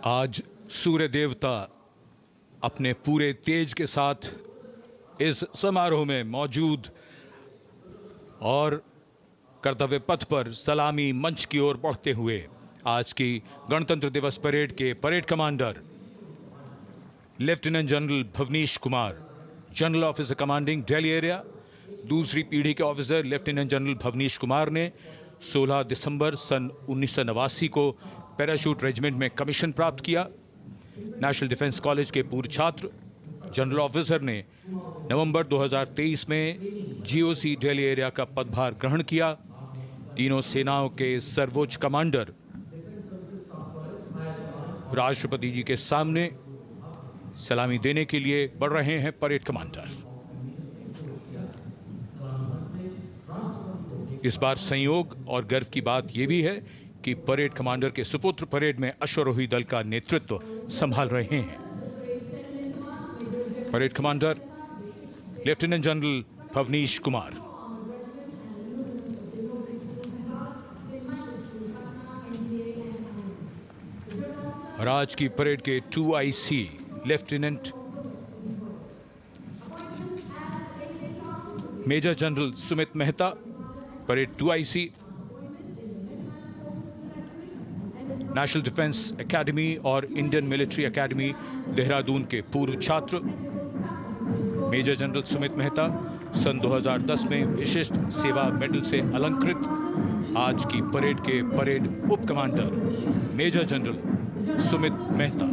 आज सूर्य देवता अपने पूरे तेज के साथ इस समारोह में मौजूद और कर्तव्य पथ पर सलामी मंच की ओर बढ़ते हुए आज की गणतंत्र दिवस परेड के parade commander lieutenant general Bhavnish Kumar, general officer commanding Delhi area, दूसरी पीढ़ी के officer lieutenant general Bhavnish Kumar ने 16 दिसंबर सन 1989 को पैराशूट रेजिमेंट में कमीशन प्राप्त किया। नेशनल डिफेंस कॉलेज के पूर्व छात्र जनरल ऑफिसर ने नवंबर 2023 में जीओसी दिल्ली एरिया का पदभार ग्रहण किया। तीनों सेनाओं के सर्वोच्च कमांडर राष्ट्रपति जी के सामने सलामी देने के लिए बढ़ रहे हैं परेड कमांडर। इस बार संयोग और गर्व की बात यह भी है कि परेड कमांडर के सुपुत्र परेड में अश्वारोही दल का नेतृत्व संभाल रहे हैं। Parade commander lieutenant general Bhavnish Kumar. और आज की परेड के 2IC lieutenant major general Sumit Mehta, parade 2IC, national defence academy और इंडियन मिलिट्री एकेडमी देहरादून के पूर्व छात्र मेजर जनरल सुमित मेहता सन 2010 में विशिष्ट सेवा मेडल से अलंकृत। आज की परेड के परेड उप commander major general Sumit Mehta.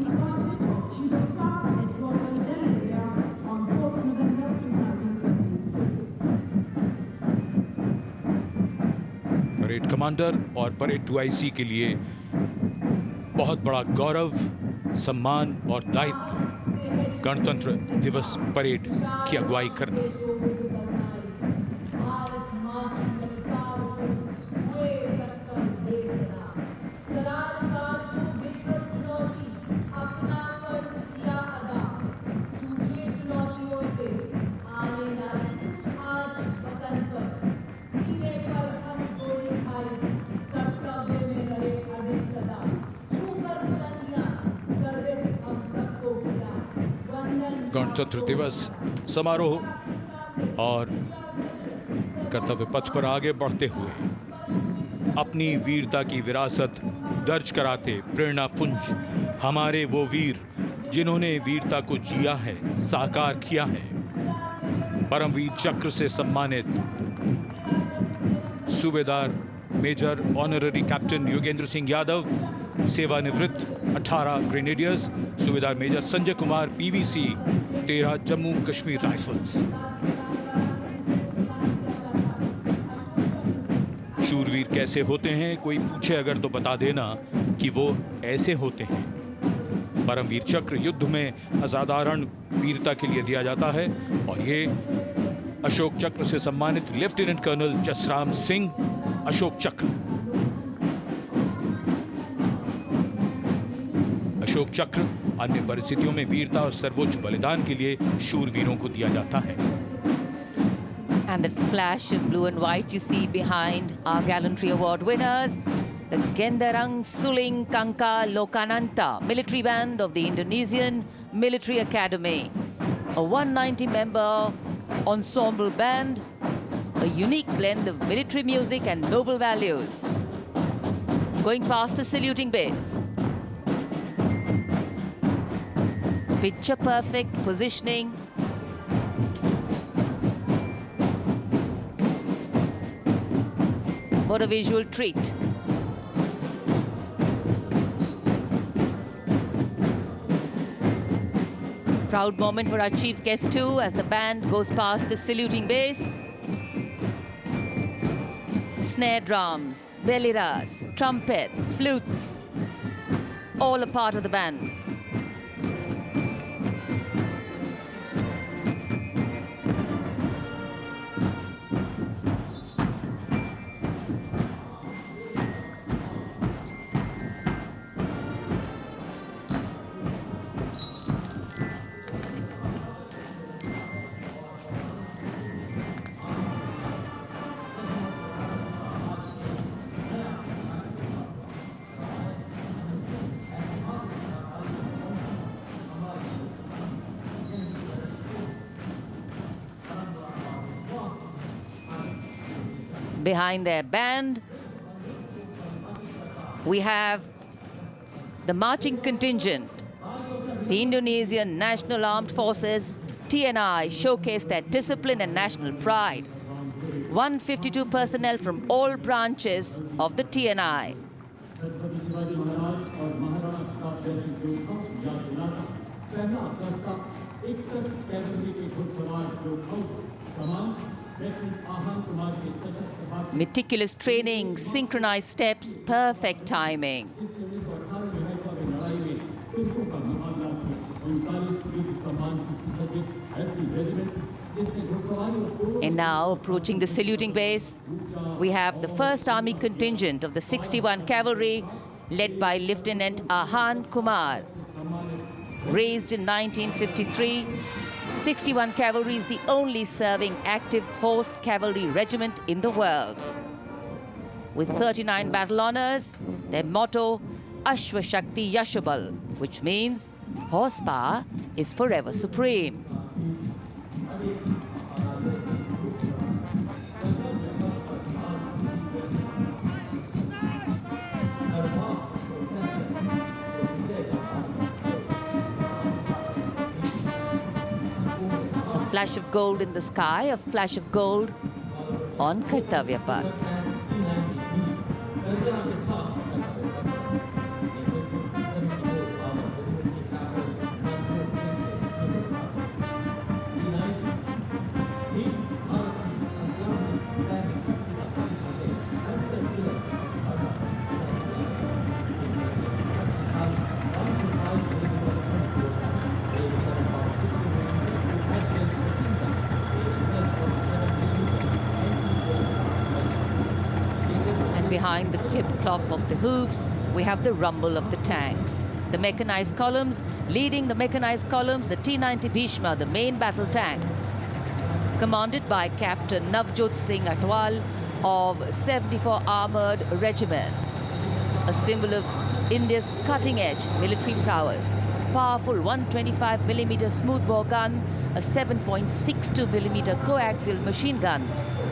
Parade commander और परेड 2IC के लिए बहुत बड़ा गौरव, सम्मान और दायित्व गणतंत्र दिवस परेड की अगुवाई करना। गणतंत्र दिवस समारोह और कर्तव्य पथ पर आगे बढ़ते हुए अपनी वीरता की विरासत दर्ज कराते प्रेरणा पुंज हमारे वो वीर जिन्होंने वीरता को जिया है, साकार किया है। परमवीर चक्र से सम्मानित सूबेदार major honorary captain Yogendra Singh Yadav, सेवानिवृत्त 18 ग्रेनेडियर्स, सूबेदार major Sanjay Kumar PVC 13 Jammu Kashmir rifles. शूरवीर कैसे होते हैं, कोई पूछे अगर तो बता देना कि वो ऐसे होते हैं। परमवीर चक्र युद्ध में असाधारण वीरता के लिए दिया जाता है और ये अशोक चक्र से सम्मानित लेफ्टिनेंट कर्नल जसराम सिंह अशोक चक्र। अशोक चक्र अन्य परिस्थितियों में वीरता और सर्वोच्च बलिदान के लिए शूरवीरों को दिया जाता है। And the flash in blue and white you see behind our gallantry award winners, the Gendarang Suling Kangka Lokananta military band of the Indonesian Military Academy, a 190-member ensemble band, a unique blend of military music and noble values. Going past the saluting base. Picture perfect positioning. What a visual treat. Proud moment for our chief guest too as the band goes past the saluting base. Snare drums, veliras, trumpets, flutes, all a part of the band. Behind their band, we have the marching contingent. The Indonesian National Armed Forces, TNI, showcase their discipline and national pride. 152 personnel from all branches of the TNI. Meticulous training, synchronized steps, perfect timing. And now, approaching the saluting base, we have the 1st Army contingent of the 61 Cavalry, led by Lieutenant Ahan Kumar. Raised in 1953, 61 Cavalry is the only serving active horsed cavalry regiment in the world. With 39 battle honors, their motto, Ashwa Shakti Yashabal, which means horsepower is forever supreme. A flash of gold in the sky, a flash of gold on Kartavya Path. Behind the clip-clop of the hoofs, we have the rumble of the tanks. The mechanized columns, leading the mechanized columns, the T-90 Bhishma, the main battle tank, commanded by Captain Navjot Singh Atwal of 74 Armored Regiment, a symbol of India's cutting-edge military prowess. Powerful 125mm smoothbore gun, a 7.62mm coaxial machine gun,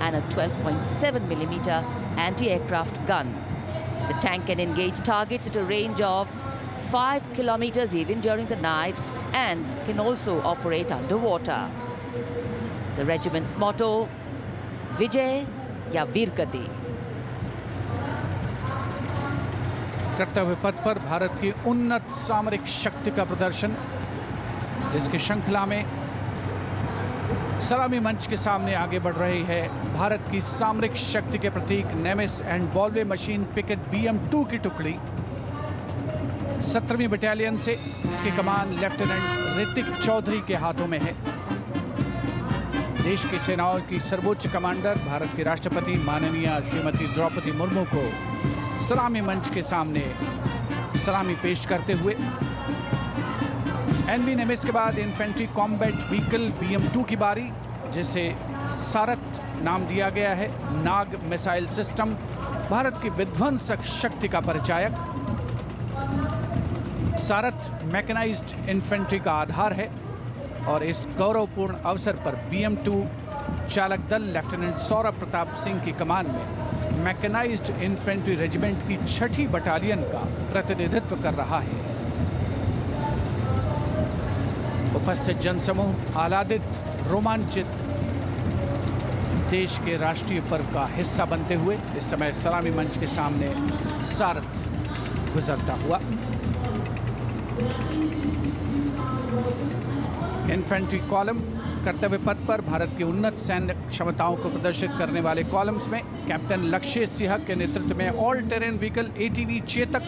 and a 12.7mm anti-aircraft gun. The tank can engage targets at a range of 5 kilometers even during the night and can also operate underwater. The regiment's motto, Vijay ya Veergati. कर्तव्य पथ पर भारत की उन्नत सामरिक शक्ति का प्रदर्शन। इसकी श्रृंखला में सलामी मंच के सामने आगे बढ़ रही है भारत की सामरिक शक्ति के प्रतीक नेमिस एंड बॉल्वे मशीन पिकेट BM-2 की टुकड़ी। 17वीं बटालियन से इसकी कमान लेफ्टिनेंट ऋतिक चौधरी के हाथों में है। देश की सेनाओं की सर्वोच्च कमांडर भारत के राष्ट्रपति माननीय श्रीमती द्रौपदी मुर्मू को सलामी मंच के सामने सलामी पेश करते हुए NV नेमिस के बाद इन्फेंट्री कॉम्बैट व्हीकल BM-2 की बारी, जिसे सारथ नाम दिया गया है। नाग मिसाइल सिस्टम भारत की विध्वंसक शक्ति का परिचायक। सारथ मैकेनाइज्ड इन्फेंट्री का आधार है और इस गौरवपूर्ण अवसर पर BM-2 चालक दल लेफ्टिनेंट सौरभ प्रताप सिंह की कमान में मैकेनाइज्ड इन्फेंट्री रेजिमेंट की 6ठी बटालियन का प्रतिनिधित्व कर रहा है। उपस्थित जनसमूह आह्लादित, रोमांचित, देश के राष्ट्रीय पर्व का हिस्सा बनते हुए इस समय सलामी मंच के सामने सारथ गुजरता हुआ। इन्फेंट्री कॉलम कर्तव्य पथ पर भारत की उन्नत सैन्य क्षमताओं को प्रदर्शित करने वाले कॉलम्स में कैप्टन लक्ष्य सिंह के नेतृत्व में all terrain vehicle ATV Chetak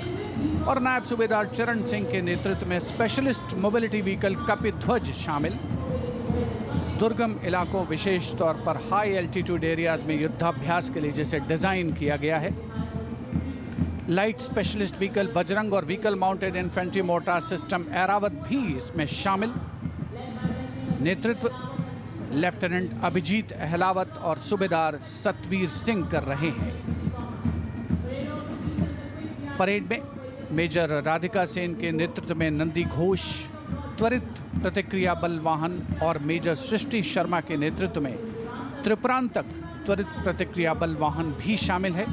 और नायब सूबेदार चरण सिंह के नेतृत्व में स्पेशलिस्ट मोबिलिटी व्हीकल कपिध्वज शामिल। दुर्गम इलाकों, विशेष तौर पर हाई एल्टीट्यूड एरियाज में युद्धाभ्यास के लिए जिसे डिजाइन किया गया है। लाइट स्पेशलिस्ट व्हीकल बजरंग और vehicle mounted infantry mortar system Airavat भी इसमें शामिल। नेतृत्व लेफ्टिनेंट अभिजीत अहलावत और सूबेदार सतवीर सिंह कर रहे हैं। परेड में मेजर राधिका सेन के नेतृत्व में नंदी घोष, त्वरित प्रतिक्रिया बल वाहन और मेजर सृष्टि शर्मा के नेतृत्व में त्रिप्रांतक त्वरित प्रतिक्रिया बल वाहन भी शामिल है।